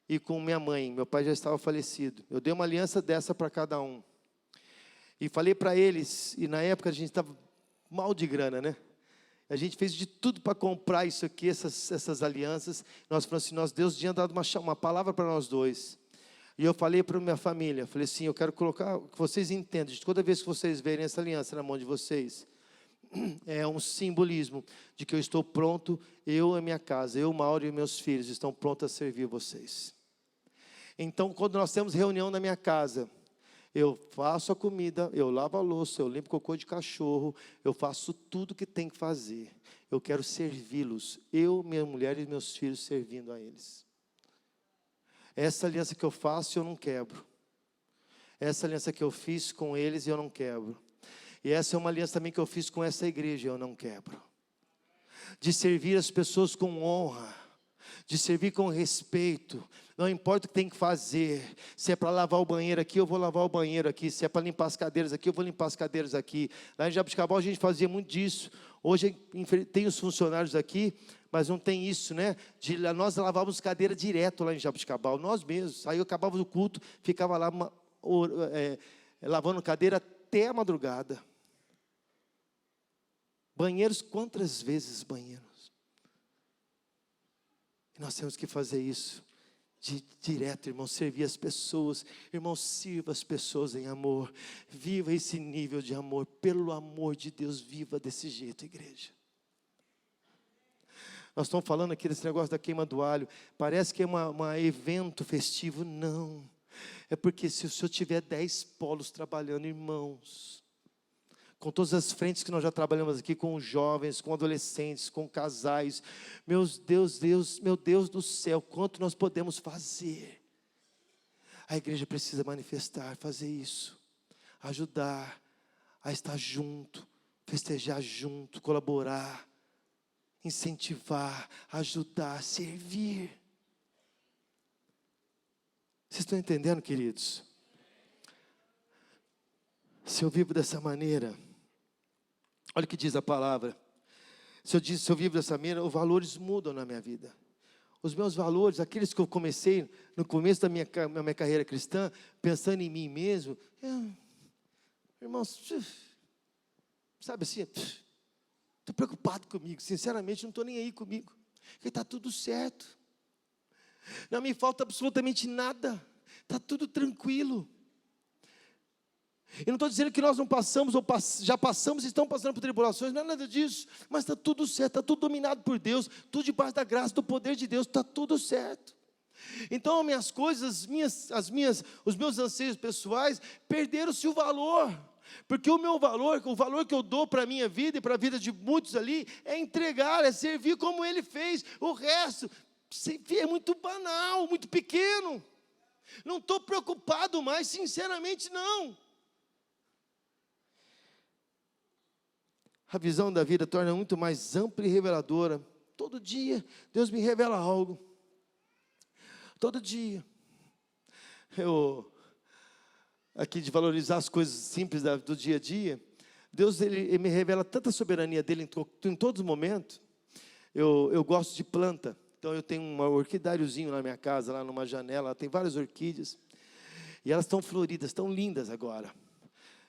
e com minha mãe. Meu pai já estava falecido. Eu dei uma aliança dessa para cada um. E falei para eles, e na época a gente estava mal de grana, né? A gente fez de tudo para comprar isso aqui, essas alianças. Nós falamos assim: Deus tinha dado uma palavra para nós dois. E eu falei para a minha família, falei assim: eu quero colocar, que vocês entendam, de toda vez que vocês verem essa aliança na mão de vocês, é um simbolismo de que eu estou pronto, eu e a minha casa, eu, Mauro e meus filhos, estão prontos a servir vocês. Então, quando nós temos reunião na minha casa, eu faço a comida, eu lavo a louça, eu limpo cocô de cachorro, eu faço tudo que tem que fazer. Eu quero servi-los, eu, minha mulher e meus filhos servindo a eles. Essa aliança que eu faço, eu não quebro. Essa aliança que eu fiz com eles, eu não quebro. E essa é uma aliança também que eu fiz com essa igreja, eu não quebro. De servir as pessoas com honra, de servir com respeito, não importa o que tem que fazer. Se é para lavar o banheiro aqui, eu vou lavar o banheiro aqui. Se é para limpar as cadeiras aqui, eu vou limpar as cadeiras aqui. Lá em Jabuticabal a gente fazia muito disso. Hoje tem os funcionários aqui, mas não tem isso, né? Nós lavávamos cadeira direto lá em Jabuticabal, nós mesmos. Aí eu acabava o culto, ficava lá lavando cadeira até a madrugada. Banheiros, quantas vezes banheiros? E nós temos que fazer isso direto, irmão, servir as pessoas. Irmão, sirva as pessoas em amor. Viva esse nível de amor. Pelo amor de Deus, viva desse jeito, igreja. Nós estamos falando aqui desse negócio da queima do alho. Parece que é um evento festivo. Não. É porque se o senhor tiver 10 polos trabalhando, irmãos, com todas as frentes que nós já trabalhamos aqui, com jovens, com adolescentes, com casais, meu Deus do céu, quanto nós podemos fazer. A igreja precisa manifestar, fazer isso, ajudar a estar junto, festejar junto, colaborar, incentivar, ajudar, servir. Vocês estão entendendo, queridos? Se eu vivo dessa maneira, olha o que diz a palavra. Se eu vivo dessa maneira, os valores mudam na minha vida. Os meus valores, aqueles que eu comecei no começo da minha carreira cristã, pensando em mim mesmo, irmãos, sabe assim, estou preocupado comigo, sinceramente não estou nem aí comigo, porque está tudo certo, não me falta absolutamente nada, está tudo tranquilo. Eu não estou dizendo que nós não passamos, ou já passamos e estamos passando por tribulações, não é nada disso, mas está tudo certo, está tudo dominado por Deus, tudo debaixo da graça, do poder de Deus, está tudo certo. Então as minhas coisas, os meus anseios pessoais, perderam-se o valor, porque o meu valor, o valor que eu dou para a minha vida e para a vida de muitos ali, é entregar, é servir como Ele fez. O resto é muito banal, muito pequeno, não estou preocupado mais, sinceramente não. A visão da vida torna muito mais ampla e reveladora. Todo dia, Deus me revela algo. Todo dia. Aqui de valorizar as coisas simples do dia a dia, Deus ele me revela tanta soberania dele em todos os momentos. Eu gosto de planta. Então eu tenho um orquidáriozinho na minha casa, lá numa janela, tem várias orquídeas. E elas estão floridas, estão lindas agora.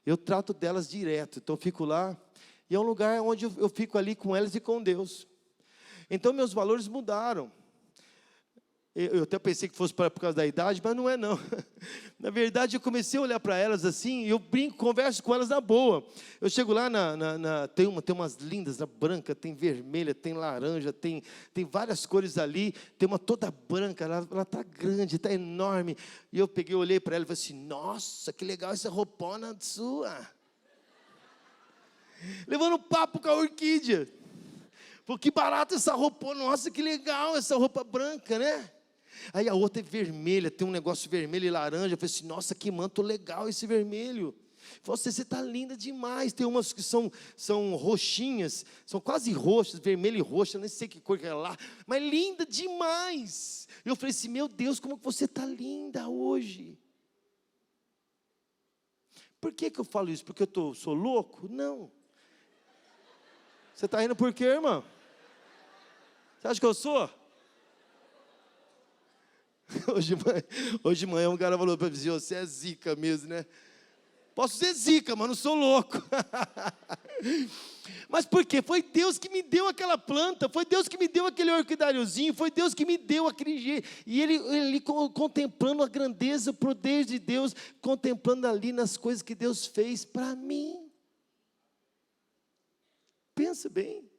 Eu trato delas direto, então eu fico lá. E é um lugar onde eu fico ali com elas e com Deus. Então meus valores mudaram. Eu até pensei que fosse por causa da idade, mas não é não. Na verdade eu comecei a olhar para elas assim, e eu brinco, converso com elas na boa. Eu chego lá, tem umas lindas, branca, tem vermelha, tem laranja, tem várias cores ali. Tem uma toda branca, ela está grande, está enorme. E eu olhei para ela e falei assim, nossa, que legal essa roupona sua. Levando papo com a orquídea. Pô, que barato essa roupa, nossa, que legal essa roupa branca, né? Aí a outra é vermelha, tem um negócio vermelho e laranja. Eu falei assim, nossa, que manto legal esse vermelho. Você está linda demais. Tem umas que são roxinhas, são quase roxas, vermelho e roxa, nem sei que cor que é lá, mas linda demais. E eu falei assim, meu Deus, como você está linda hoje. Por que eu falo isso? Porque eu sou louco? Não. Você está rindo por quê, irmão? Você acha que eu sou? Hoje de manhã um cara falou para mim, você é zica mesmo, né? Posso ser zica, mas não sou louco. Mas por quê? Foi Deus que me deu aquela planta, foi Deus que me deu aquele orquidáriozinho, foi Deus que me deu aquele jeito. E ele contemplando a grandeza, o poder de Deus, contemplando ali nas coisas que Deus fez para mim. Pensa bem.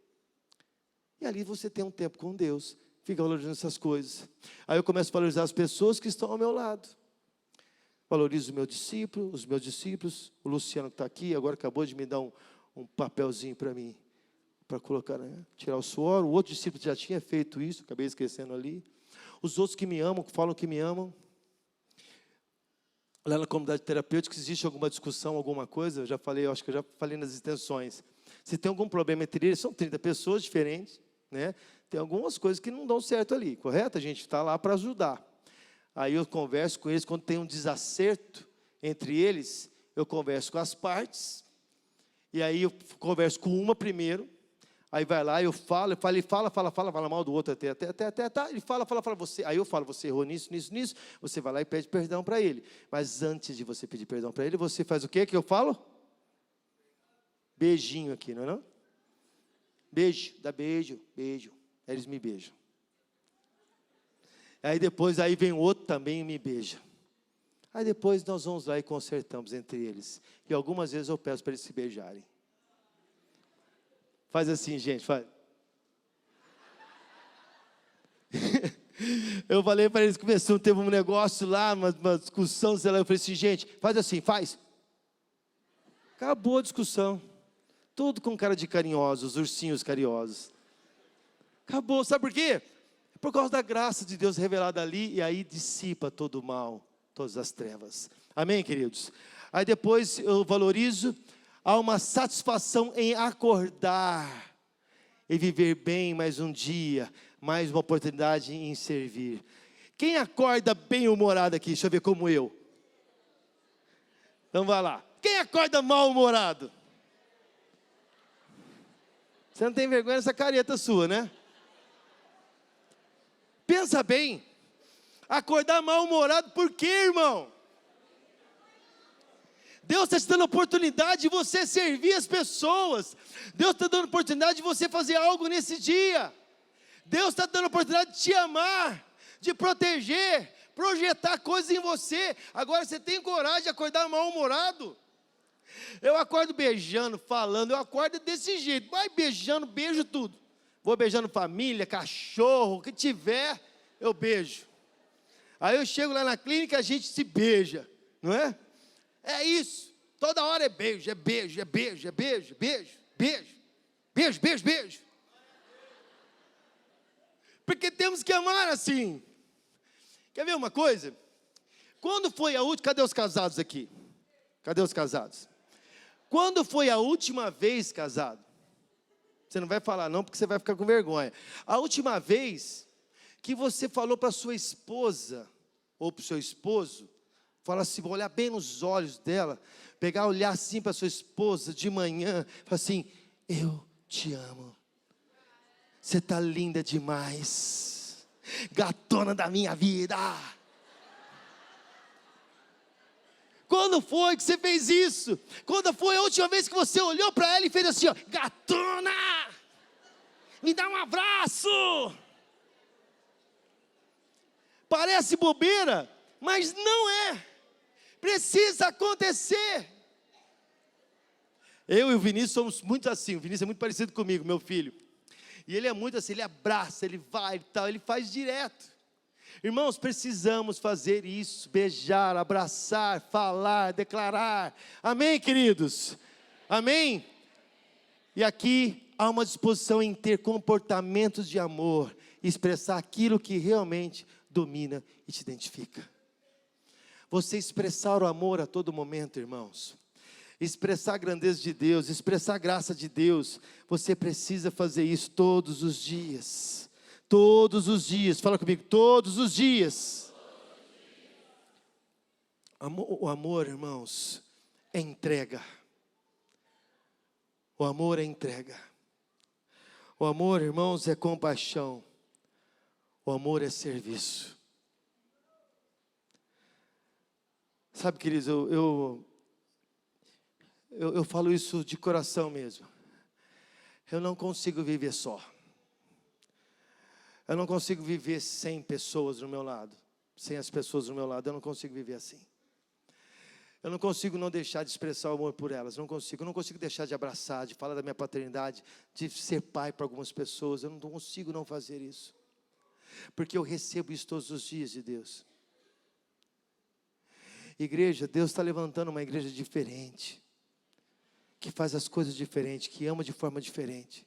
E ali você tem um tempo com Deus, Fica valorizando essas coisas. Aí eu começo a valorizar as pessoas que estão ao meu lado. Valorizo os meus discípulos. O Luciano que está aqui, agora acabou de me dar um papelzinho para mim, para colocar, né? Tirar o suor. O outro discípulo já tinha feito isso, acabei esquecendo ali. Os outros que me amam, que falam que me amam. Lá na comunidade terapêutica, se existe alguma discussão, alguma coisa, eu já falei, eu acho que eu já falei nas intenções. Se tem algum problema entre eles, são 30 pessoas diferentes, né? Tem algumas coisas que não dão certo ali, correto? A gente está lá para ajudar. Aí eu converso com eles, quando tem um desacerto entre eles, eu converso com as partes, e aí eu converso com uma primeiro, aí vai lá, ele fala mal do outro até, ele fala, você, aí eu falo, você errou nisso, você vai lá e pede perdão para ele, mas antes de você pedir perdão para ele, você faz o quê que eu falo? Beijinho aqui, não é não? Beijo, dá beijo, aí eles me beijam. Aí depois, aí vem outro também e me beija. Aí depois nós vamos lá e consertamos entre eles. E algumas vezes eu peço para eles se beijarem. Faz assim, gente, faz. Eu falei para eles, teve um negócio lá, uma discussão, sei lá, eu falei assim, gente, faz assim, faz. Acabou a discussão. Tudo com cara de carinhosos, ursinhos carinhosos. Acabou, sabe por quê? É por causa da graça de Deus revelada ali, e aí dissipa todo o mal, todas as trevas. Amém, queridos? Aí depois eu valorizo, há uma satisfação em acordar e viver bem mais um dia, mais uma oportunidade em servir. Quem acorda bem-humorado aqui? Deixa eu ver como eu. Então vai lá. Quem acorda mal-humorado? Você não tem vergonha dessa careta sua, né? Pensa bem. Acordar mal-humorado por quê, irmão? Deus está te dando a oportunidade de você servir as pessoas. Deus está dando a oportunidade de você fazer algo nesse dia. Deus está dando a oportunidade de te amar, de proteger, projetar coisas em você. Agora você tem coragem de acordar mal-humorado? Eu acordo beijando, falando, eu acordo desse jeito. Vai beijando, beijo tudo. Vou beijando família, cachorro, o que tiver, eu beijo. Aí eu chego lá na clínica, a gente se beija, não é? É isso, toda hora é beijo, é beijo, é beijo, é beijo, beijo, beijo, beijo, beijo, beijo. Porque temos que amar assim. Quer ver uma coisa? Quando foi a última, cadê os casados aqui? Cadê os casados? Quando foi a última vez casado? Você não vai falar não, porque você vai ficar com vergonha. A última vez que você falou para sua esposa, ou para o seu esposo, fala assim, vou olhar bem nos olhos dela, pegar, olhar assim para sua esposa de manhã, falar assim, eu te amo, você está linda demais, gatona da minha vida. Quando foi que você fez isso? Quando foi a última vez que você olhou para ela e fez assim, ó, gatona, me dá um abraço. Parece bobeira, mas não é. Precisa acontecer. Eu e o Vinícius somos muito assim. O Vinícius é muito parecido comigo, meu filho. E ele é muito assim, ele abraça, ele vai e tal, ele faz direto. Irmãos, precisamos fazer isso, beijar, abraçar, falar, declarar. Amém, queridos? Amém? E aqui há uma disposição em ter comportamentos de amor, expressar aquilo que realmente domina e te identifica. Você expressar o amor a todo momento, irmãos. Expressar a grandeza de Deus, expressar a graça de Deus. Você precisa fazer isso todos os dias. Todos os dias, fala comigo, todos os dias. O amor, irmãos, é entrega. O amor é entrega. O amor, irmãos, é compaixão. O amor é serviço. Sabe, queridos, eu falo isso de coração mesmo. Eu não consigo viver só. Eu não consigo viver sem pessoas do meu lado. Sem as pessoas do meu lado, eu não consigo viver assim. Eu não consigo não deixar de expressar o amor por elas. Eu não consigo deixar de abraçar, de falar da minha paternidade, de ser pai para algumas pessoas. Eu não consigo não fazer isso. porque eu recebo isso todos os dias de Deus. Igreja, Deus está levantando uma igreja diferente, que faz as coisas diferentes, que ama de forma diferente.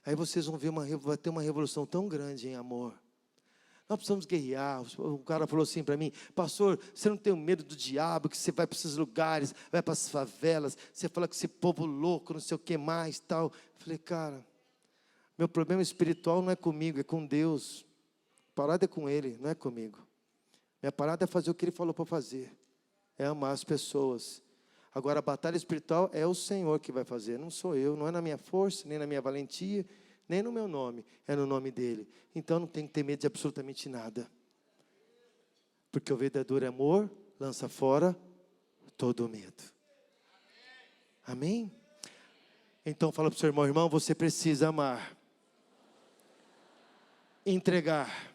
Aí vocês vão ver vai ter uma revolução tão grande em amor. Nós precisamos guerrear. O cara falou assim para mim: pastor, você não tem medo do diabo, que você vai para esses lugares, vai para as favelas, você fala com esse povo louco, não sei o que mais, tal. Eu falei: cara, meu problema espiritual não é comigo, é com Deus. A parada é com Ele, não é comigo. Minha parada é fazer o que Ele falou para fazer, é amar as pessoas. Agora a batalha espiritual é o Senhor que vai fazer, não sou eu, não é na minha força, nem na minha valentia, nem no meu nome, é no nome dEle. Então não tem que ter medo de absolutamente nada, porque o verdadeiro amor lança fora todo o medo. Amém? Então fala para o seu irmão: irmão, você precisa amar, entregar,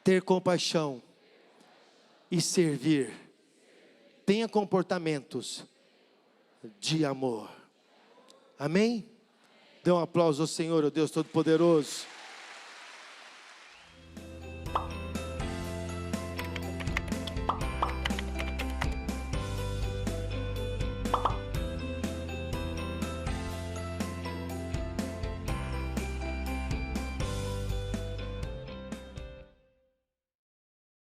ter compaixão e servir. Tenha comportamentos de amor. Amém? Dê um aplauso ao Senhor, o Deus Todo-Poderoso.